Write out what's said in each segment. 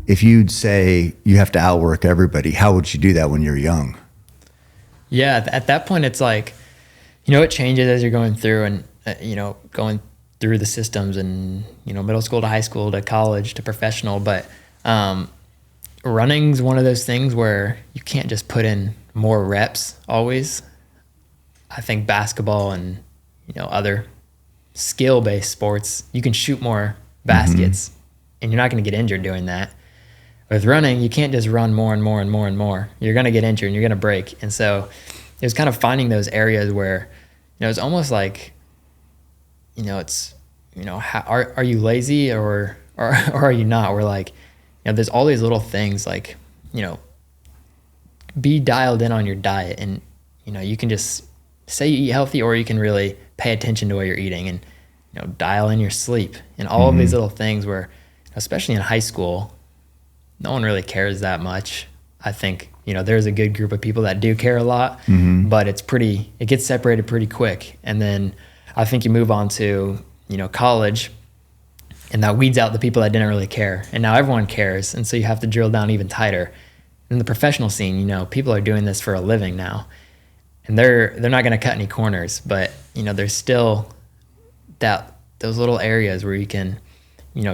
if you'd say you have to outwork everybody, how would you do that when you're young? Yeah, at that point, it's like, it changes as you're going through and, going through the systems and, middle school to high school to college to professional. But running's one of those things where you can't just put in more reps always. I think basketball and, other skill-based sports, you can shoot more baskets and you're not going to get injured doing that. With running, you can't just run more and more and more and more. You're going to get injured and you're going to break. And so it was kind of finding those areas where, it's almost like, it's, are you lazy or are you not? We're like, there's all these little things like, be dialed in on your diet and, you can just say you eat healthy or you can really pay attention to what you're eating and, dial in your sleep and all of these little things where, especially in high school, no one really cares that much. I think, there's a good group of people that do care a lot, but it gets separated pretty quick. And then I think you move on to, college and that weeds out the people that didn't really care. And now everyone cares. And so you have to drill down even tighter. In the professional scene, people are doing this for a living now and they're not going to cut any corners, but there's still those little areas where you can,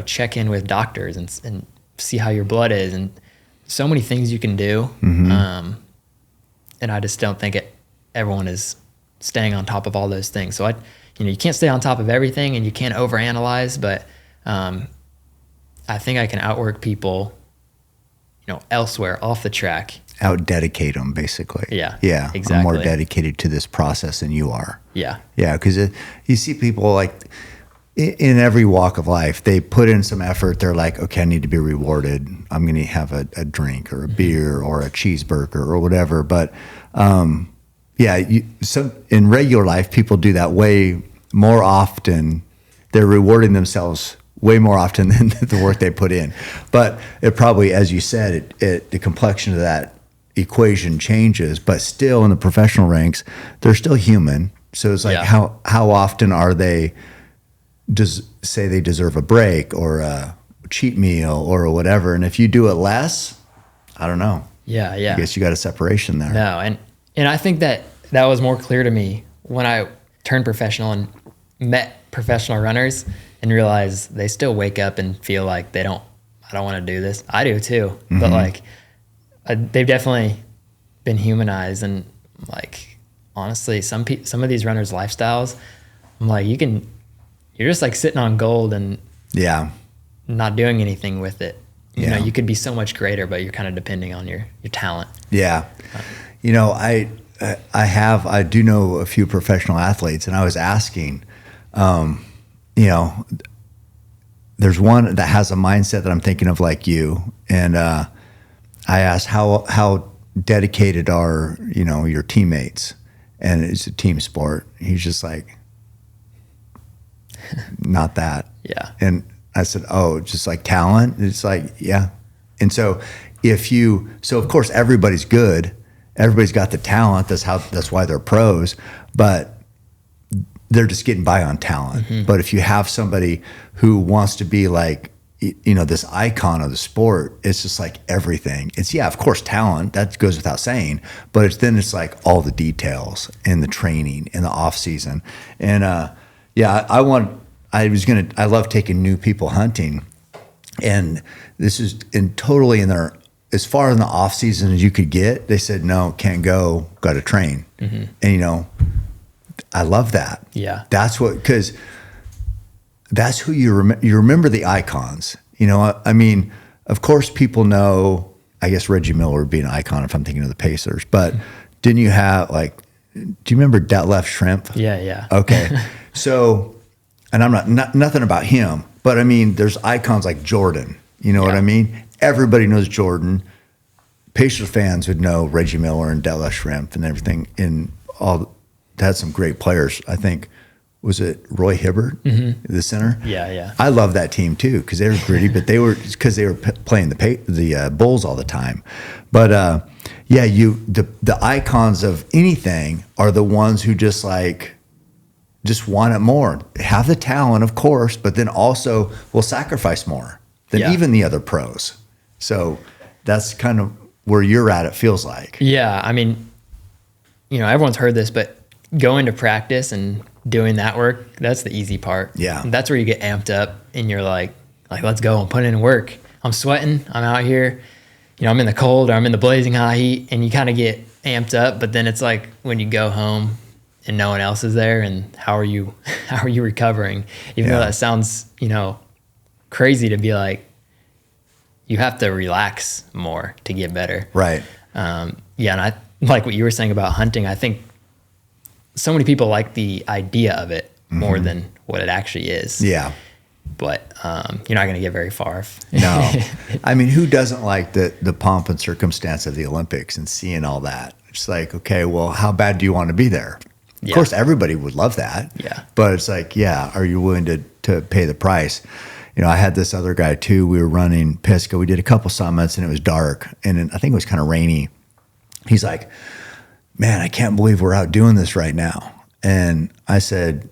check in with doctors and see how your blood is and so many things you can do. And I just don't think everyone is staying on top of all those things. So you can't stay on top of everything and you can't overanalyze, but I think I can outwork people, elsewhere off the track. Out-dedicate them, basically. Yeah, exactly. I'm more dedicated to this process than you are. Yeah. Yeah, because you see people like in every walk of life, they put in some effort. They're like, okay, I need to be rewarded. I'm going to have a drink or a beer or a cheeseburger or whatever. But in regular life, people do that way more often. They're rewarding themselves way more often than the work they put in. But it probably, as you said, the complexion of that equation changes. But still, in the professional ranks, they're still human. So it's like, how often are they? Say they deserve a break or a cheat meal or whatever. And if you do it less, I don't know. Yeah. I guess you got a separation there. No, and I think that was more clear to me when I turned professional and met professional runners and realized they still wake up and feel like I don't want to do this. I do too. But like they've definitely been humanized and like, honestly, some of these runners' lifestyles, I'm like, you're just like sitting on gold and not doing anything with it. You could be so much greater, but you're kind of depending on your talent. Yeah. I do know a few professional athletes, and I was asking, there's one that has a mindset that I'm thinking of like you. And I asked how dedicated are, your teammates? And it's a team sport. He's just like, not that. Yeah. And I said, oh, just like talent? It's like, yeah. And so of course everybody's good. Everybody's got the talent. That's why they're pros, but they're just getting by on talent. But if you have somebody who wants to be like, this icon of the sport, it's just like everything. It's, of course, talent, that goes without saying, but it's like all the details and the training and the off season. And, I love taking new people hunting, and this is totally in their, as far in the off season as you could get. They said, no, can't go, got to train. And I love that. Yeah. That's because that's who you remember the icons. I mean, of course people know, I guess Reggie Miller would be an icon if I'm thinking of the Pacers, but didn't you have do you remember Detlef Schrempf? Yeah. Okay. So, and I'm not nothing about him, but I mean, there's icons like Jordan. You know what I mean? Everybody knows Jordan. Pacers fans would know Reggie Miller and Detlef Schrempf and everything. And had some great players. I think, was it Roy Hibbert, the center? Yeah. I love that team too because they were gritty, but they were playing the Bulls all the time. But the icons of anything are the ones who just want it more. Have the talent, of course, but then also will sacrifice more than even the other pros. So that's kind of where you're at, it feels like. Yeah. I mean, everyone's heard this, but going to practice and doing that work, that's the easy part. Yeah. That's where you get amped up and you're like, let's go and put in work. I'm sweating. I'm out here. I'm in the cold or I'm in the blazing hot heat, and you kind of get amped up. But then it's like when you go home and no one else is there, and how are you recovering? Even though that sounds, crazy to be like, you have to relax more to get better. Right. And I like what you were saying about hunting. I think so many people like the idea of it more than what it actually is. Yeah. But you're not going to get very far. No. I mean, who doesn't like the pomp and circumstance of the Olympics and seeing all that? It's like, okay, well, how bad do you want to be there? Of course, everybody would love that. Yeah. But it's like, are you willing to pay the price? I had this other guy too. We were running Pisgah. We did a couple summits and it was dark, and I think it was kind of rainy. He's like, man, I can't believe we're out doing this right now. And I said,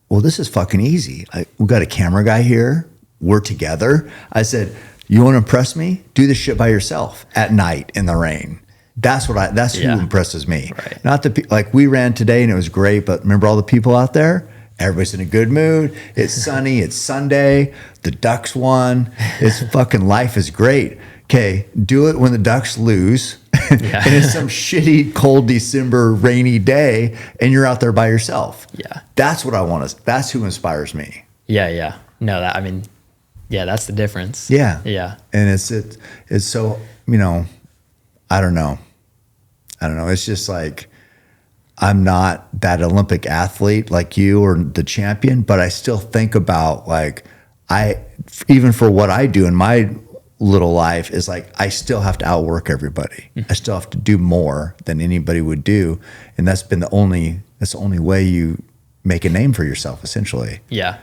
well, this is fucking easy. We got a camera guy here. We're together. I said, you want to impress me? Do this shit by yourself at night in the rain. That's who impresses me. Right. Not like we ran today and it was great, but remember all the people out there? Everybody's in a good mood. It's sunny. It's Sunday. The Ducks won. It's fucking life is great. Okay, do it when the Ducks lose. And it's some shitty, cold December rainy day, and you're out there by yourself. Yeah. That's what I want to, that's who inspires me. Yeah. No, that's the difference. Yeah. Yeah. And it's so, I don't know. It's just like, I'm not that Olympic athlete like you or the champion, but I still think about like, even for what I do in my little life is like, I still have to outwork everybody. I still have to do more than anybody would do. And that's the only way you make a name for yourself, essentially. Yeah.